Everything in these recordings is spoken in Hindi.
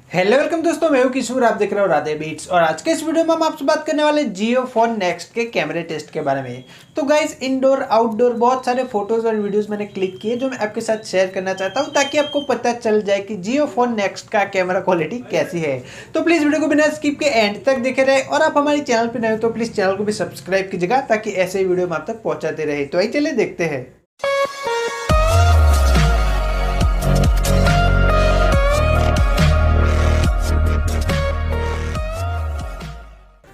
हेलो वेलकम दोस्तों, मैं हूं किसी और आप देख रहे हो राधे बीट्स। और आज के इस वीडियो में हम आपसे बात करने वाले जियो फोन नेक्स्ट के कैमरे टेस्ट के बारे में। तो गाइस, इंडोर आउटडोर बहुत सारे फोटोज और वीडियोस मैंने क्लिक किए जो मैं आपके साथ शेयर करना चाहता हूं, ताकि आपको पता चल जाए कि जियो फोन नेक्स्ट का कैमरा क्वालिटी कैसी है। तो प्लीज वीडियो को बिना स्किप के एंड तक देखे रहे, और आप हमारे चैनल पर नए हो तो प्लीज चैनल को भी सब्सक्राइब कीजिएगा, ताकि ऐसे ही वीडियो हम आप तक पहुंचाते रहे। तो आइए चलिए देखते हैं।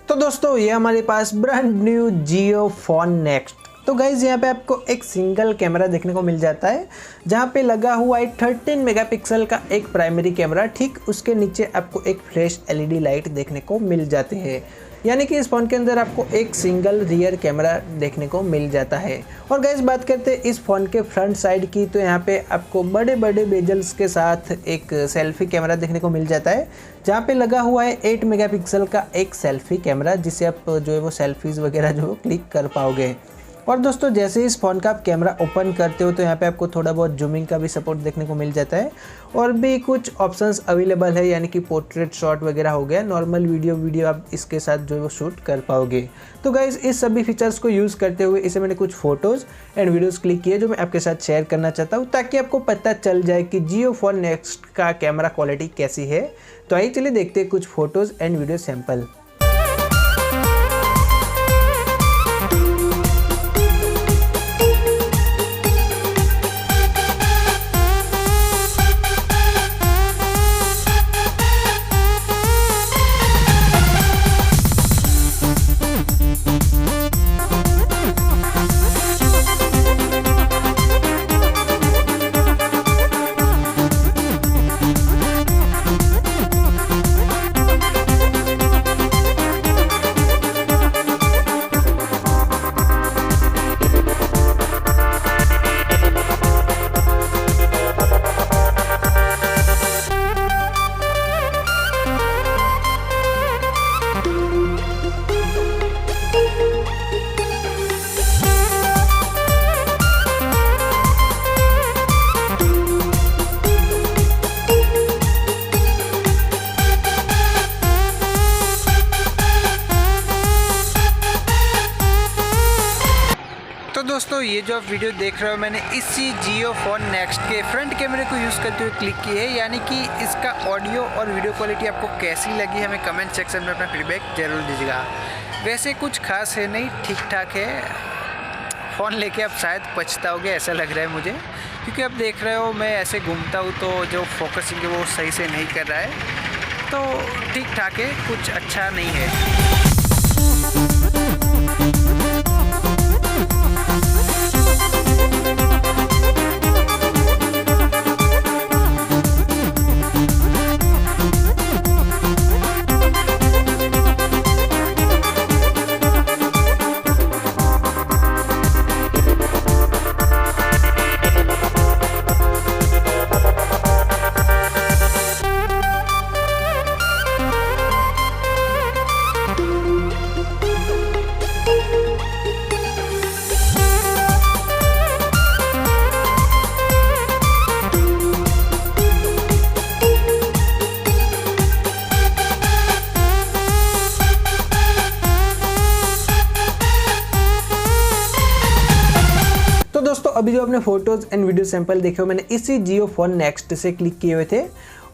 तो दोस्तों, ये हमारे पास ब्रांड न्यू जियो फोन नेक्स्ट। तो गाइज, यहाँ पे आपको एक सिंगल कैमरा देखने को मिल जाता है, जहाँ पे लगा हुआ है 13 मेगापिक्सल का एक प्राइमरी कैमरा। ठीक उसके नीचे आपको एक फ्लैश एलईडी लाइट देखने को मिल जाती है, यानी कि इस फ़ोन के अंदर आपको एक सिंगल रियर कैमरा देखने को मिल जाता है। और गाइस, बात करते हैं इस फ़ोन के फ्रंट साइड की, तो यहाँ पे आपको बड़े बड़े बेजल्स के साथ एक सेल्फी कैमरा देखने को मिल जाता है, जहाँ पे लगा हुआ है 8 मेगापिक्सल का एक सेल्फी कैमरा, जिससे आप जो है वो सेल्फीज़ वगैरह जो क्लिक कर पाओगे। और दोस्तों, जैसे ही इस फ़ोन का आप कैमरा ओपन करते हो तो यहाँ पे आपको थोड़ा बहुत जूमिंग का भी सपोर्ट देखने को मिल जाता है, और भी कुछ ऑप्शंस अवेलेबल है, यानी कि पोर्ट्रेट शॉट वगैरह हो गया, नॉर्मल वीडियो आप इसके साथ जो है वो शूट कर पाओगे। तो गाइज़, इस सभी फीचर्स को यूज़ करते हुए इसे मैंने कुछ फ़ोटोज़ एंड वीडियोज़ क्लिक किए जो मैं आपके साथ शेयर करना चाहता हूँ, ताकि आपको पता चल जाए कि जियो फोन नेक्स्ट का कैमरा क्वालिटी कैसी है। तो आइए चलिए देखते हैं कुछ फ़ोटोज़ एंड वीडियो सैम्पल। दोस्तों, ये जो आप वीडियो देख रहे हो, मैंने इसी जियो फोन नेक्स्ट के फ्रंट कैमरे को यूज़ करते हुए क्लिक की है, यानी कि इसका ऑडियो और वीडियो क्वालिटी आपको कैसी लगी हमें कमेंट सेक्शन में अपना फीडबैक ज़रूर दीजिएगा। वैसे कुछ खास है नहीं, ठीक ठाक है। फ़ोन लेके आप शायद पछताओगे ऐसा लग रहा है मुझे, क्योंकि आप देख रहे हो मैं ऐसे घूमता हूँ तो जो फोकसिंग है वो सही से नहीं कर रहा है। तो ठीक ठाक है, कुछ अच्छा नहीं है। दोस्तों, अभी जो आपने फोटोज़ एंड वीडियो सैंपल देखे हो, मैंने इसी जियो फोन नेक्स्ट से क्लिक किए हुए थे।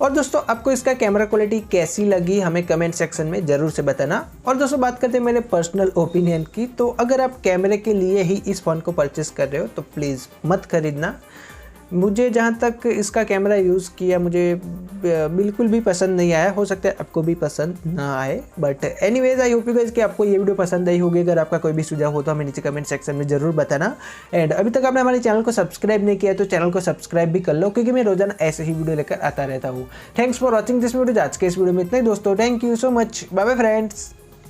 और दोस्तों, आपको इसका कैमरा क्वालिटी कैसी लगी हमें कमेंट सेक्शन में ज़रूर से बताना। और दोस्तों, बात करते हैं मेरे पर्सनल ओपिनियन की, तो अगर आप कैमरे के लिए ही इस फ़ोन को परचेस कर रहे हो तो प्लीज़ मत खरीदना। मुझे जहाँ तक इसका कैमरा यूज़ किया, मुझे बिल्कुल भी पसंद नहीं आया। हो सकता है आपको भी पसंद ना आए, but anyways I hope you guys कि आपको ये वीडियो पसंद आई होगी। अगर आपका कोई भी सुझाव हो तो हमें नीचे कमेंट सेक्शन में ज़रूर बताना। एंड अभी तक आपने हमारे चैनल को सब्सक्राइब नहीं किया तो चैनल को सब्सक्राइब भी कर लो, क्योंकि मैं रोजाना ऐसे ही वीडियो लेकर आता रहता हूँ। Thanks for watching this video. आज के इस वीडियो में इतना ही दोस्तों, thank you so much, bye bye friends.